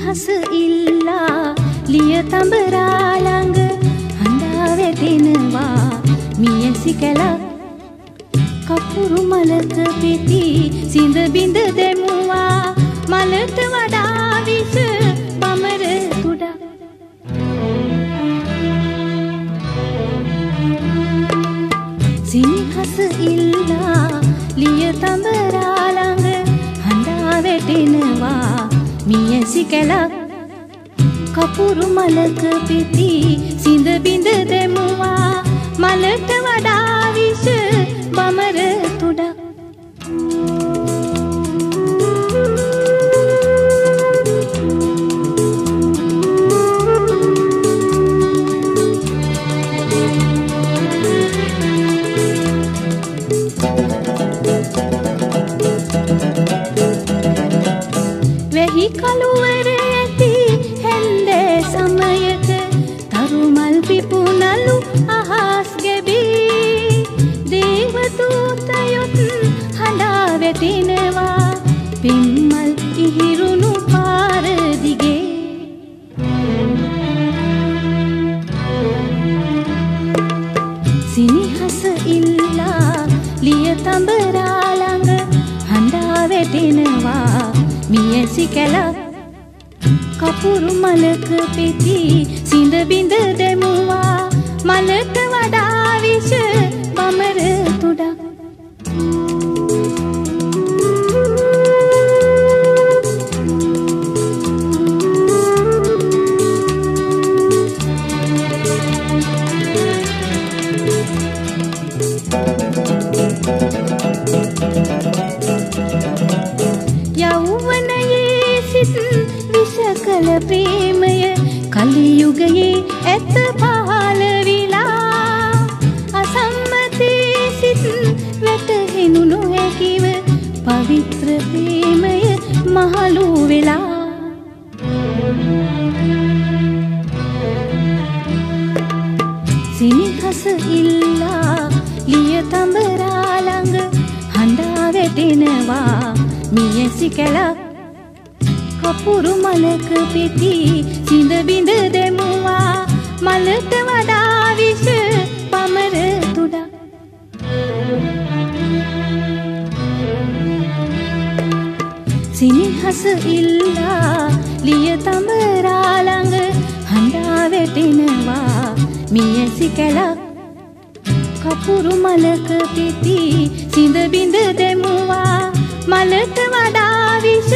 සිනිහස ඉල්ලා ලිය තඹරා ළඟ හඬා වැටෙනවා මියසි කැලක් කපුරු මලක පිටි සිඳ බිඳ දෙමුවා මලට වඩා විස බමර තුඩක් සිනිහස ඉල්ලා ලිය තඹරා ළඟ හඬා වැටෙනවා මියසි කැලක් කපුරු මලක පිටි සිඳ බිඳ දෙමුවා මලට වඩා විස බමර තුඩක් වෙහි කළුවර ඇති හැන්දෑ සමයක තරුමල් පිපුනලු අහස් ගැබී දේවදූතයොත් හඬා වැටෙනවා පින්මල් ඉහිරුණු පාර දිගේ සිනිහස ඉල්ලා ලිය තඹරා ළඟ හඬා වැටෙනවා මියසි කැලක් කපුරු මලක පිටි සිඳ බිඳ දෙමුවා මලට වඩා විස බමර තුඩක් යෞවනයේ සිත් විෂකල ප්‍රේමය කලියුගයේ ඇත පහළ විලා අසම්මතයේ සිත් වැටහෙනු නොහැකිව පවිත්‍ර ප්‍රේමය මහලු වෙලා සිනිහස ඉල්ලා ලිය තඹරා ළඟ හඬා වැටෙනවා මියසි කැලක් කපුරු මලක පිටි සිඳ බිඳ දෙමුවා මලට වඩා විස බමර තුඩක් සිනිහස ඉල්ලා ලිය තඹරා ළඟ හඬා වැටෙනවා මියසි කැලක් කපුරු මලක පිටි සිඳ බිඳ දෙමුවා මලට වඩා විස